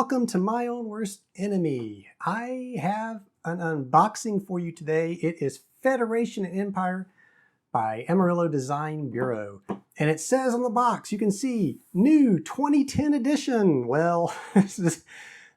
welcome to My Own Worst Enemy. I have an unboxing for you today. It is Federation and Empire by Amarillo Design Bureau. And it says on the box, you can see, new 2010 edition. Well,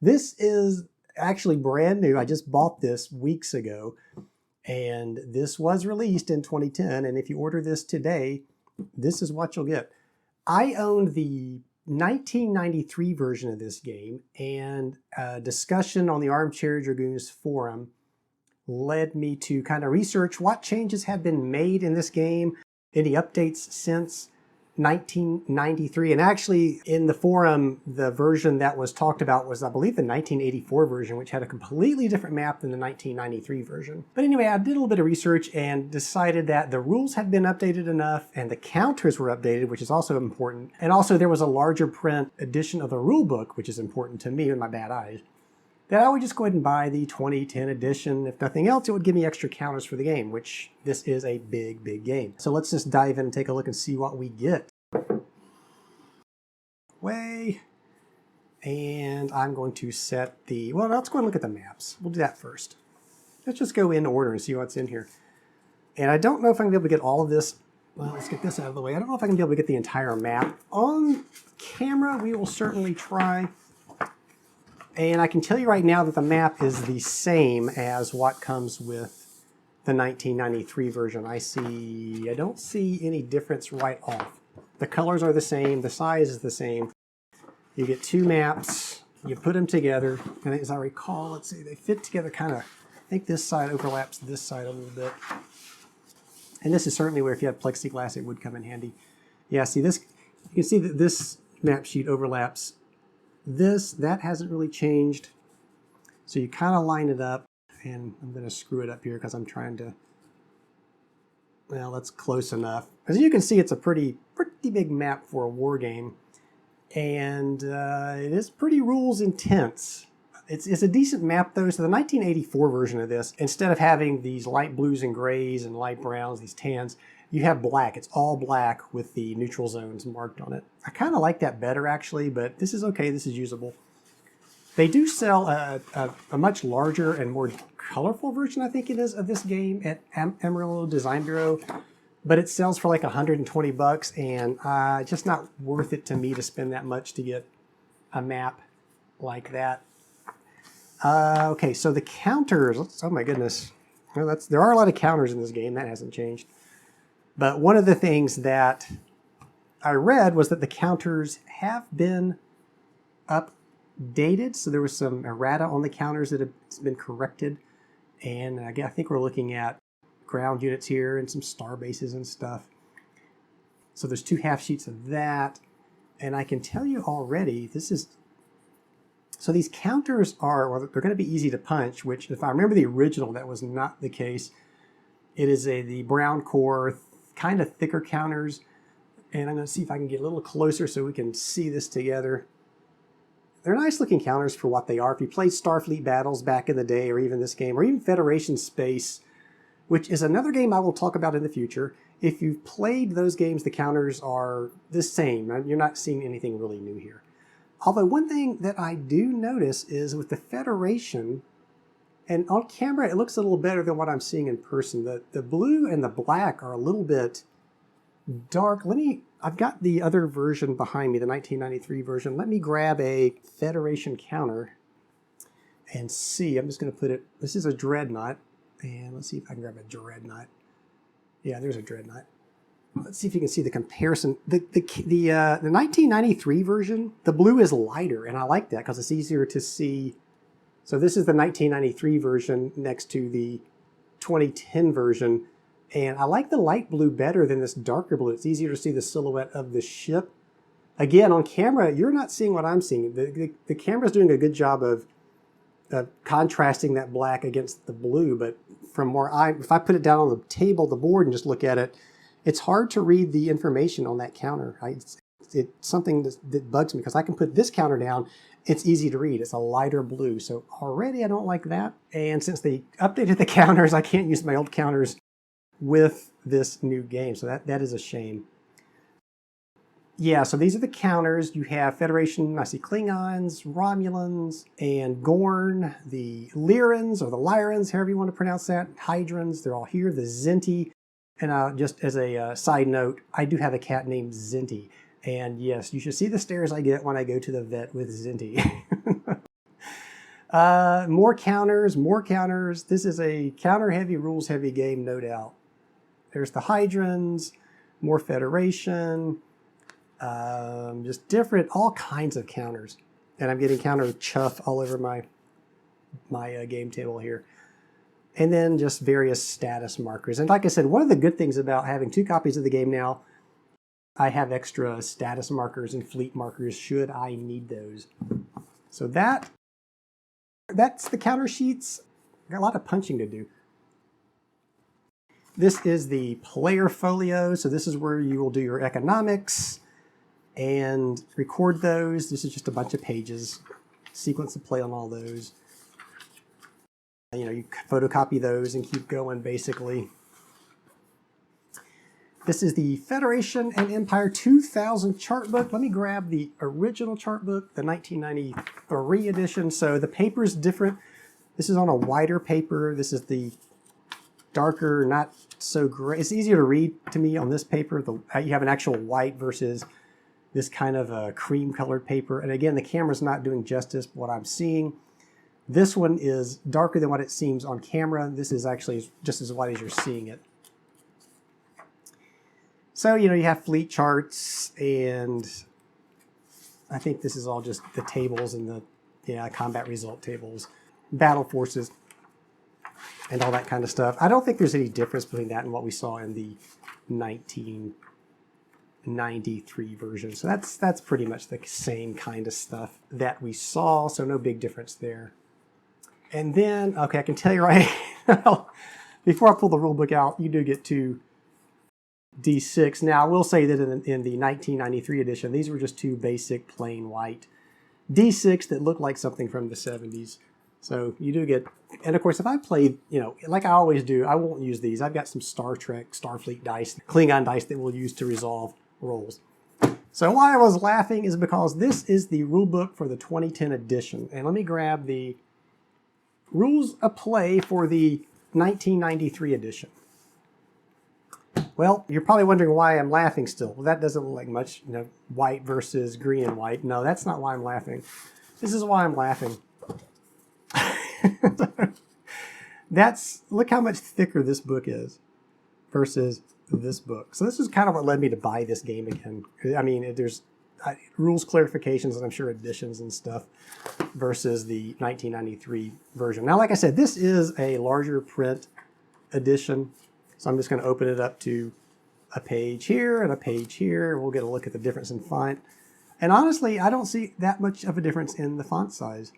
this is actually brand new. I just bought this weeks ago. And this was released in 2010. And if you order this today, this is what you'll get. I owned the 1993 version of this game, and a discussion on the Armchair Dragoons forum led me to kind of research what changes have been made in this game, any updates since 1993. And actually in the forum, the version that was talked about was, I believe, the 1984 version, which had a completely different map than the 1993 version. But anyway, I did a little bit of research and decided that the rules had been updated enough and the counters were updated, which is also important. And also there was a larger print edition of the rule book, which is important to me with my bad eyes, that I would just go ahead and buy the 2010 edition. If nothing else, it would give me extra counters for the game, which this is a big, big game. So let's just dive in and take a look and see what we get. And I'm going to set the, well, let's go and look at the maps. We'll do that first. Let's just go in order and see what's in here. And I don't know if I'm going to be able to get all of this. Well, let's get this out of the way. I don't know if I can be able to get the entire map. On camera, we will certainly try. And I can tell you right now that the map is the same as what comes with the 1993 version. I don't see any difference right off. The colors are the same, the size is the same. You get two maps, you put them together, and as I recall, let's see, they fit together kind of, I think this side overlaps this side a little bit. And this is certainly where if you had plexiglass, it would come in handy. Yeah, see this, you can see that this map sheet overlaps this. That hasn't really changed. So you kind of line it up, and I'm going to screw it up here because I'm trying to, well, that's close enough. As you can see, it's a pretty big map for a war game. And it is pretty rules intense. It's a decent map though. So the 1984 version of this, instead of having these light blues and grays and light browns, these tans, you have black. It's all black with the neutral zones marked on it. I kind of like that better actually, but this is okay. This is usable. They do sell a much larger and more colorful version, I think it is, of this game at Amarillo Design Bureau. But it sells for like 120 bucks, and just not worth it to me to spend that much to get a map like that. Okay, so the counters, oh my goodness. Well, there are a lot of counters in this game, that hasn't changed. But one of the things that I read was that the counters have been updated. So there was some errata on the counters that have been corrected. And I think we're looking at ground units here and some star bases and stuff. So there's two half sheets of that. And I can tell you already, so these counters are, well, they're going to be easy to punch, which if I remember the original, that was not the case. It is the brown core, kind of thicker counters. And I'm going to see if I can get a little closer so we can see this together. They're nice looking counters for what they are. If you played Starfleet Battles back in the day, or even this game, or even Federation Space, which is another game I will talk about in the future. If you've played those games, the counters are the same. You're not seeing anything really new here. Although one thing that I do notice is with the Federation, and on camera it looks a little better than what I'm seeing in person. The blue and the black are a little bit dark. I've got the other version behind me, the 1993 version. Let me grab a Federation counter and see. I'm just going to put it, this is a Dreadnought. And let's see if I can grab a Dreadnought. Yeah, there's a Dreadnought. Let's see if you can see the comparison. The 1993 version, the blue is lighter, and I like that because it's easier to see. So this is the 1993 version next to the 2010 version. And I like the light blue better than this darker blue. It's easier to see the silhouette of the ship. Again, on camera, you're not seeing what I'm seeing. The camera's doing a good job of contrasting that black against the blue, but from where if I put it down on the table, the board, and just look at it, it's hard to read the information on that counter. It's something that bugs me because I can put this counter down, it's easy to read. It's a lighter blue, so already I don't like that. And since they updated the counters, I can't use my old counters with this new game, so that is a shame. Yeah, so these are the counters. You have Federation, I see Klingons, Romulans, and Gorn, the Lyrans, or the Lyrans, however you want to pronounce that, Hydrons, they're all here, the Zinti. And just as a side note, I do have a cat named Zinti. And yes, you should see the stares I get when I go to the vet with Zinti. More counters, more counters. This is a counter-heavy, rules-heavy game, no doubt. There's the Hydrons, more Federation, just different, all kinds of counters. And I'm getting counter chuff all over my game table here. And then just various status markers. And like I said, one of the good things about having 2 copies of the game now, I have extra status markers and fleet markers should I need those. So that's the counter sheets. Got a lot of punching to do. This is the player folio. So this is where you will do your economics and record those. This is just a bunch of pages, sequence of play on all those. You know, you photocopy those and keep going, basically. This is the Federation and Empire 2000 chart book. Let me grab the original chart book, the 1993 edition. So the paper is different. This is on a wider paper. This is the darker, not so gray. It's easier to read to me on this paper. You have an actual white versus this kind of a cream-colored paper. And again, the camera's not doing justice what I'm seeing. This one is darker than what it seems on camera. This is actually just as white as you're seeing it. So, you know, you have fleet charts, and I think this is all just the tables and the combat result tables, battle forces, and all that kind of stuff. I don't think there's any difference between that and what we saw in the 1993 version. So that's pretty much the same kind of stuff that we saw, so no big difference there. And then, okay, I can tell you right now, before I pull the rule book out, you do get 2 D6. Now, I will say that in the 1993 edition, these were just 2 basic plain white D6 that look like something from the 70s. So you do get, and of course, if I play, you know, like I always do, I won't use these. I've got some Star Trek, Starfleet dice, Klingon dice that we'll use to resolve rolls. So why I was laughing is because this is the rule book for the 2010 edition. And let me grab the rules of play for the 1993 edition. Well, you're probably wondering why I'm laughing still. Well, that doesn't look like much, you know, white versus green and white. No, that's not why I'm laughing. This is why I'm laughing. Look how much thicker this book is versus this book. So this is kind of what led me to buy this game again. I mean, there's rules clarifications and I'm sure additions and stuff versus the 1993 version. Now, like I said, this is a larger print edition. So I'm just going to open it up to a page here and a page here. We'll get a look at the difference in font. And honestly, I don't see that much of a difference in the font size.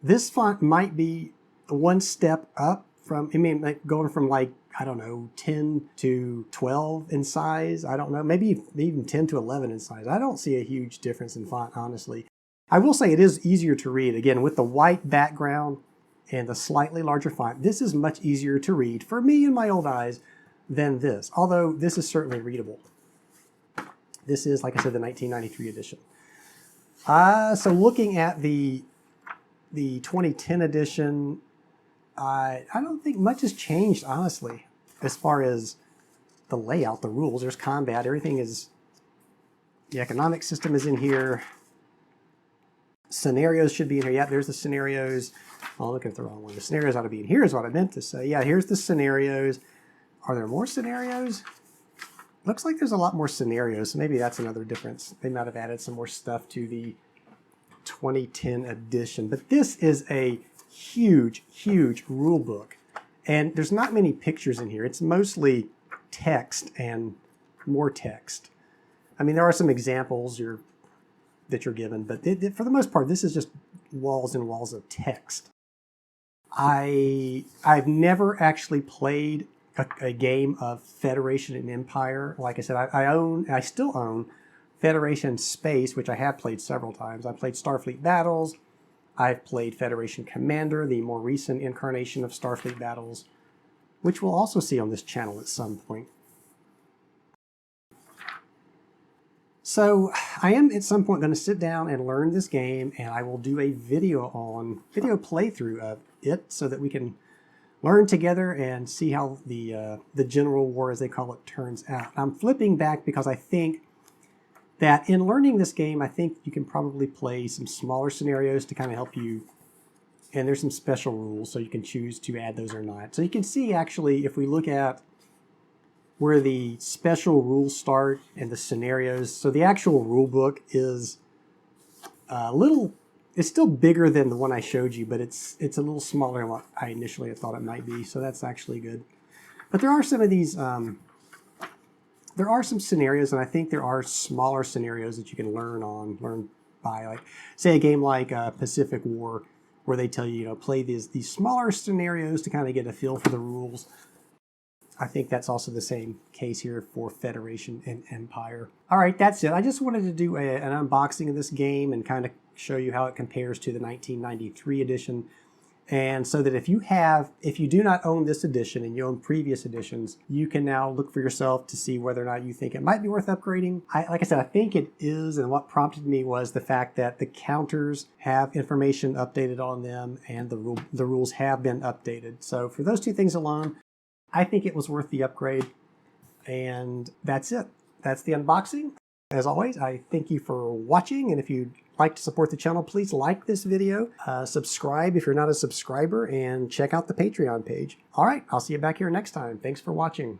This font might be 1 step up from, I mean, like going from like, I don't know, 10 to 12 in size. I don't know, maybe even 10 to 11 in size. I don't see a huge difference in font, honestly. I will say it is easier to read. Again, with the white background and the slightly larger font, this is much easier to read for me in my old eyes than this, although this is certainly readable. This is, like I said, the 1993 edition. So looking at the 2010 edition, I don't think much has changed, honestly, as far as the layout, the rules. There's combat, everything is, the economic system is in here. Scenarios should be in here. Yeah, there's the scenarios. Oh, look at the wrong one. The scenarios ought to be in here is what I meant to say. Yeah, here's the scenarios. Are there more scenarios? Looks like there's a lot more scenarios, so maybe that's another difference. They might have added some more stuff to the 2010 edition. But this is a huge, huge rule book. And there's not many pictures in here. It's mostly text and more text. I mean, there are some examples that you're given, but for the most part, this is just walls and walls of text. I've never actually played a game of Federation and Empire. Like I said, I still own Federation Space, which I have played several times. I played Starfleet Battles. I've played Federation Commander, the more recent incarnation of Starfleet Battles, which we'll also see on this channel at some point. So I am at some point going to sit down and learn this game, and I will do a video playthrough of it so that we can learn together and see how the general war, as they call it, turns out. I'm flipping back because I think that in learning this game, I think you can probably play some smaller scenarios to kind of help you. And there's some special rules, so you can choose to add those or not. So you can see, actually, if we look at where the special rules start and the scenarios. So the actual rule book is it's still bigger than the one I showed you, but it's a little smaller than what I initially thought it might be. So that's actually good. But there are some of these, there are some scenarios, and I think there are smaller scenarios that you can learn by, like, say a game like Pacific War, where they tell you, play these smaller scenarios to kind of get a feel for the rules. I think that's also the same case here for Federation and Empire. All right, that's it. I just wanted to do an unboxing of this game and kind of show you how it compares to the 1993 edition. And so that if you do not own this edition and you own previous editions, you can now look for yourself to see whether or not you think it might be worth upgrading. Like I said, I think it is, and what prompted me was the fact that the counters have information updated on them and the rules have been updated. So for those two things alone, I think it was worth the upgrade, and that's it. That's the unboxing. As always, I thank you for watching, and if you'd like to support the channel, please like this video, subscribe if you're not a subscriber, and check out the Patreon page. All right, I'll see you back here next time. Thanks for watching.